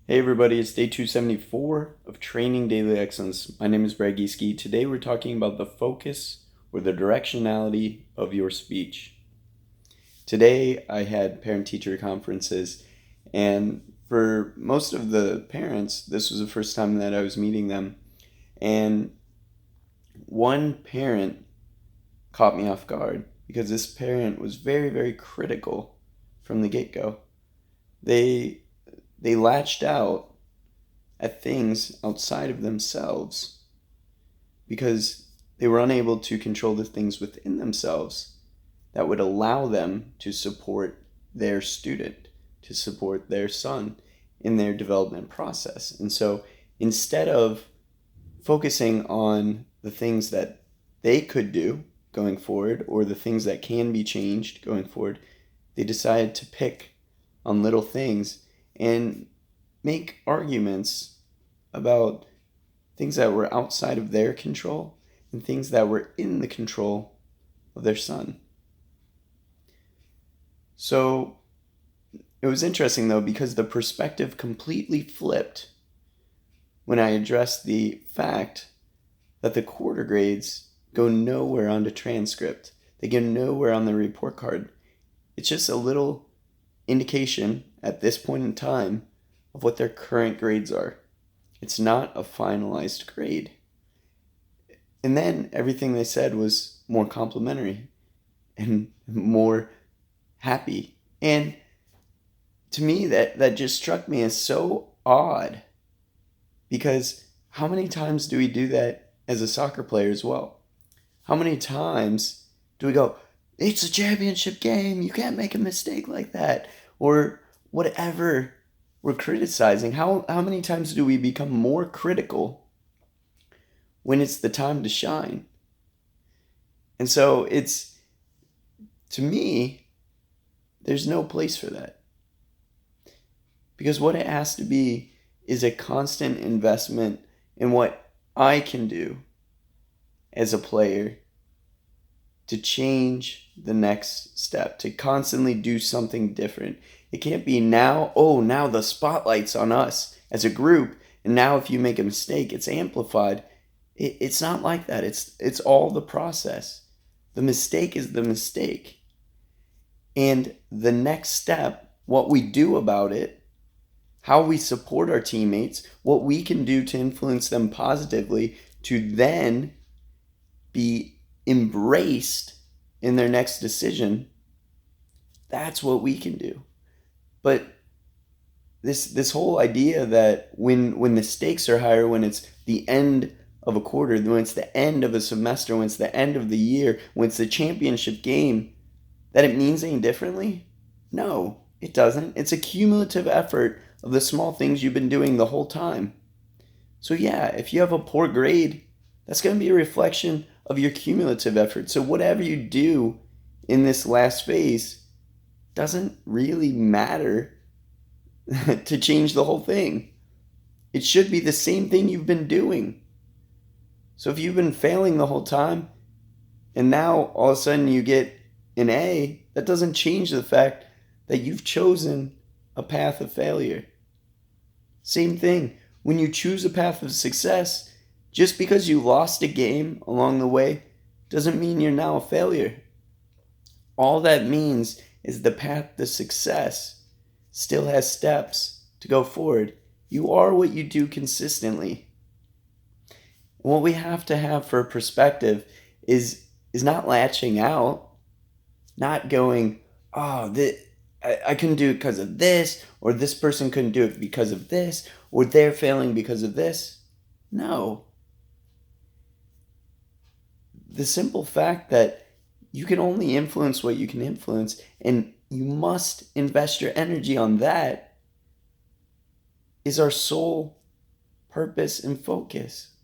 Hey everybody, it's day 274 of Training Daily Excellence. My name is Brad Gieske. Today we're talking about the focus or the directionality of your speech. Today I had parent-teacher conferences, and for most of the parents, this was the first time that I was meeting them. And one parent caught me off guard because this parent was very, very critical from the get-go. They latched out at things outside of themselves because they were unable to control the things within themselves that would allow them to support their student, to support their son in their development process. And so instead of focusing on the things that they could do going forward or the things that can be changed going forward, they decided to pick on little things and make arguments about things that were outside of their control and things that were in the control of their son. So it was interesting though, because the perspective completely flipped when I addressed the fact that the quarter grades go nowhere on the transcript. They go nowhere on the report card. It's just a little indication at this point in time of what their current grades are. It's not a finalized grade. And then everything they said was more complimentary and more happy. And to me, that just struck me as so odd, because how many times do we do that as a soccer player as well? How many times do we go, it's a championship game, you can't make a mistake like that, or whatever we're criticizing? How many times do we become more critical when it's the time to shine? And so to me, there's no place for that. Because what it has to be is a constant investment in what I can do as a player to change the next step, to constantly do something different. It can't be now the spotlight's on us as a group, and now if you make a mistake, it's amplified. It's not like that. It's all the process. The mistake is the mistake. And the next step, what we do about it, how we support our teammates, what we can do to influence them positively to then be embraced in their next decision, that's what we can do. But this whole idea that when the stakes are higher, when it's the end of a quarter, when it's the end of a semester, when it's the end of the year, when it's the championship game, that it means any differently? No, it doesn't. It's a cumulative effort of the small things you've been doing the whole time. So yeah, if you have a poor grade, that's going to be a reflection of your cumulative effort. So whatever you do in this last phase doesn't really matter to change the whole thing. It should be the same thing you've been doing. So if you've been failing the whole time and now all of a sudden you get an A, that doesn't change the fact that you've chosen a path of failure. Same thing. When you choose a path of success, just because you lost a game along the way doesn't mean you're now a failure. All that means is the path to success still has steps to go forward. You are what you do consistently. What we have to have for a perspective is not latching out, not going, I couldn't do it because of this, or this person couldn't do it because of this, or they're failing because of this. No. The simple fact that you can only influence what you can influence, and you must invest your energy on that, is our sole purpose and focus.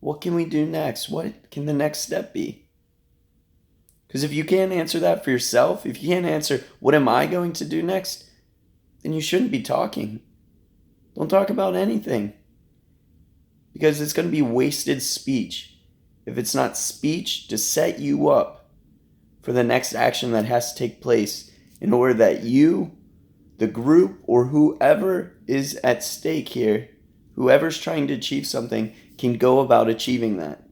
What can we do next? What can the next step be? Because if you can't answer that for yourself, if you can't answer, what am I going to do next? Then you shouldn't be talking. Don't talk about anything. Because it's going to be wasted speech if it's not speech to set you up for the next action that has to take place in order that you the group or whoever is at stake here, whoever's trying to achieve something, can go about achieving that.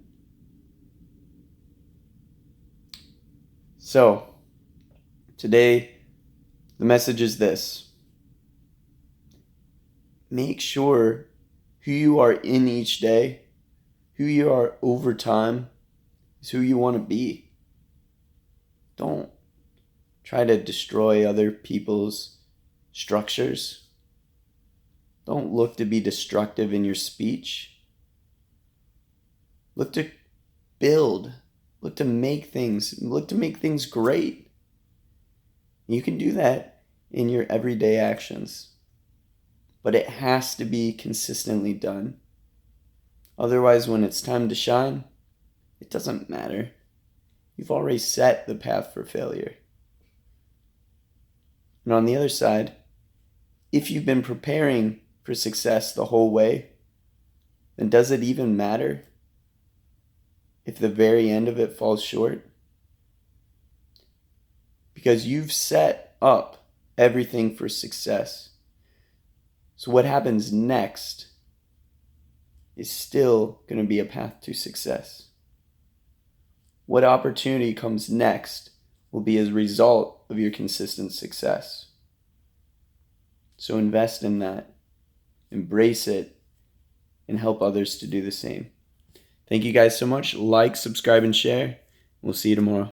So, today, the message is this. Make sure who you are in each day, who you are over time, is who you want to be. Don't try to destroy other people's structures. Don't look to be destructive in your speech. Look to build. Look to make things great. You can do that in your everyday actions. But it has to be consistently done. Otherwise, when it's time to shine, it doesn't matter. You've already set the path for failure. And on the other side, if you've been preparing for success the whole way, then does it even matter if the very end of it falls short? Because you've set up everything for success. So what happens next is still going to be a path to success. What opportunity comes next will be as a result of your consistent success. So invest in that, embrace it, and help others to do the same. Thank you guys so much. Like, subscribe, and share. We'll see you tomorrow.